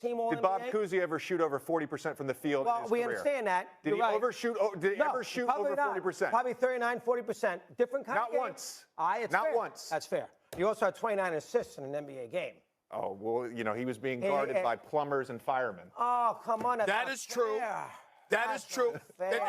team all Did Bob Cousy ever shoot over 40% from the field in his we career? understand that. Did You're he right. overshoot? Did he ever shoot over 40%? Probably 39, 40%. Different kind Not of game. once. It's Not fair. once. That's fair. You also had 29 assists in an NBA game. Oh, well, he was being guarded by plumbers and firemen. Oh, come on. That is true. Fair. That is true. Fair. Jerry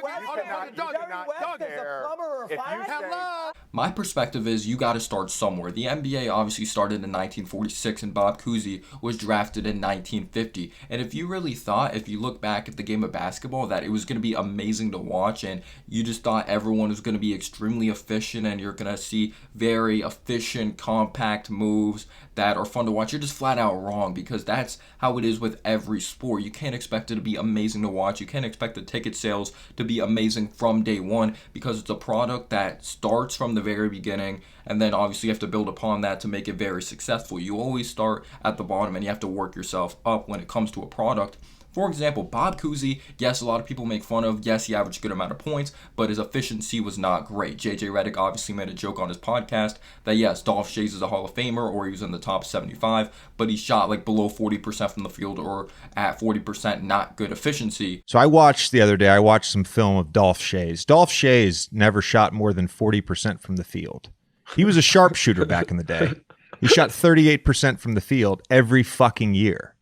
West is a plumber or a fireman. My perspective is you got to start somewhere. The NBA obviously started in 1946 and Bob Cousy was drafted in 1950. And if you really thought, if you look back at the game of basketball, that it was going to be amazing to watch and you just thought everyone was going to be extremely efficient and you're going to see very efficient, compact moves that are fun to watch, you're just flat out wrong, because that's how it is with every sport. You can't expect it to be amazing to watch. You can't expect the ticket sales to be amazing from day one, because it's a product that starts from the very beginning, and then obviously you have to build upon that to make it very successful. You always start at the bottom and you have to work yourself up when it comes to a product. For example, Bob Cousy, yes, a lot of people make fun of, yes, he averaged a good amount of points, but his efficiency was not great. JJ Redick obviously made a joke on his podcast that, yes, Dolph Schayes is a Hall of Famer, or he was in the top 75, but he shot like below 40% from the field, or at 40% not good efficiency. So I watched some film of Dolph Schayes. Dolph Schayes never shot more than 40% from the field. He was a sharpshooter back in the day. He shot 38% from the field every fucking year.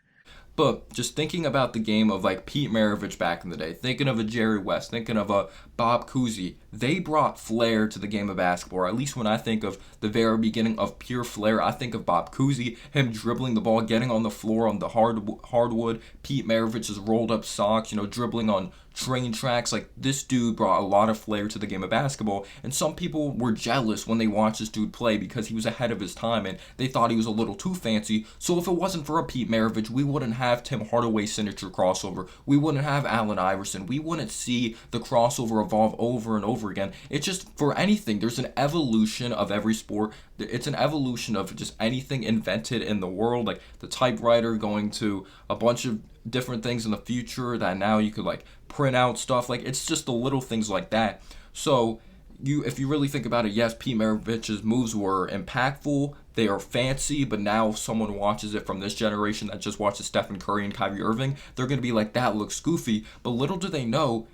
But just thinking about the game of like Pete Maravich back in the day, thinking of a Jerry West, thinking of a Bob Cousy, they brought flair to the game of basketball. Or at least when I think of the very beginning of pure flair, I think of Bob Cousy, him dribbling the ball, getting on the floor on the hardwood, Pete Maravich's rolled up socks, dribbling on train tracks. Like, this dude brought a lot of flair to the game of basketball, and some people were jealous when they watched this dude play because he was ahead of his time and they thought he was a little too fancy. So if it wasn't for a Pete Maravich, we wouldn't have Tim Hardaway signature crossover, we wouldn't have Allen Iverson, we wouldn't see the crossover evolve over and over again. It's just, for anything, there's an evolution of every sport. It's an evolution of just anything invented in the world, like the typewriter going to a bunch of different things in the future that now you could like print out stuff. Like, it's just the little things like that. So if you really think about it, yes, Pete Maravich's moves were impactful, they are fancy, but now if someone watches it from this generation that just watches Stephen Curry and Kyrie Irving, they're going to be like, that looks goofy. But little do they know,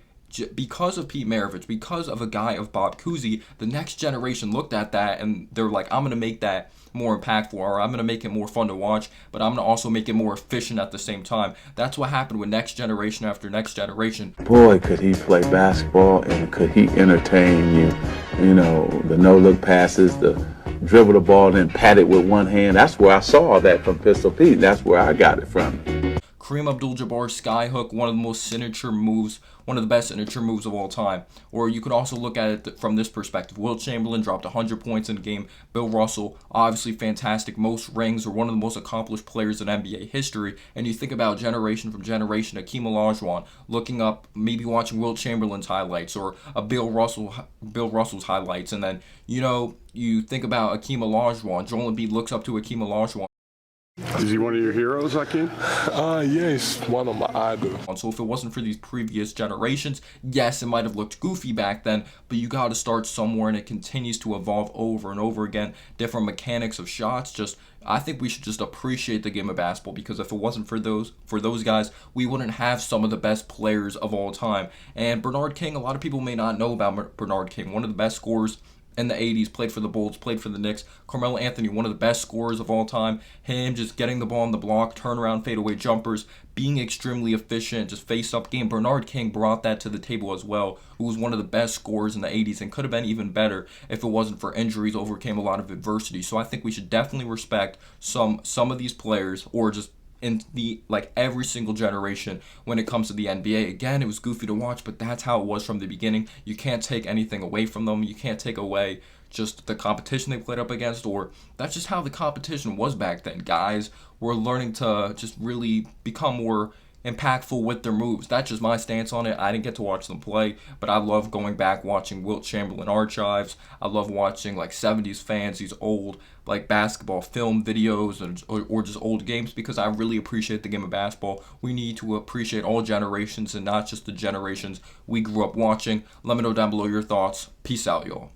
because of Pete Maravich, because of a guy of Bob Cousy, the next generation looked at that and they're like, I'm going to make that more impactful, or I'm going to make it more fun to watch, but I'm going to also make it more efficient at the same time. That's what happened with next generation after next generation. Boy, could he play basketball, and could he entertain you. The no-look passes, the dribble the ball and then pat it with one hand. That's where I saw that from Pistol Pete. That's where I got it from. Kareem Abdul-Jabbar's skyhook, one of the most signature moves, one of the best signature moves of all time. Or you could also look at it from this perspective. Wilt Chamberlain dropped 100 points in a game. Bill Russell, obviously fantastic, most rings, or one of the most accomplished players in NBA history. And you think about generation from generation, Akeem Olajuwon, looking up, maybe watching Wilt Chamberlain's highlights, or a Bill Russell's highlights, and then you think about Akeem Olajuwon. Joel Embiid looks up to Akeem Olajuwon. Is he one of your heroes, Akeem? Yes, one of my idols. So if it wasn't for these previous generations, yes, it might have looked goofy back then, but you got to start somewhere, and it continues to evolve over and over again. Different mechanics of shots. I think we should just appreciate the game of basketball, because if it wasn't for those guys, we wouldn't have some of the best players of all time. And Bernard King, a lot of people may not know about Bernard King, one of the best scorers in the 80s, played for the Bulls, played for the Knicks. Carmelo Anthony, one of the best scorers of all time. Him just getting the ball on the block, turnaround, fadeaway jumpers, being extremely efficient, just face-up game. Bernard King brought that to the table as well, who was one of the best scorers in the 80s and could have been even better if it wasn't for injuries, overcame a lot of adversity. So I think we should definitely respect some of these players, or just in every single generation when it comes to the NBA. Again, it was goofy to watch, but that's how it was from the beginning. You can't take anything away from them. You can't take away just the competition they played up against, or that's just how the competition was back then. Guys were learning to just really become more impactful with their moves. That's just my stance on it. I didn't get to watch them play, but I love going back watching Wilt Chamberlain archives. I love watching 70s fans, these old basketball film videos, or just old games, because I really appreciate the game of basketball. We need to appreciate all generations and not just the generations we grew up watching. Let me know down below your thoughts. Peace out, y'all.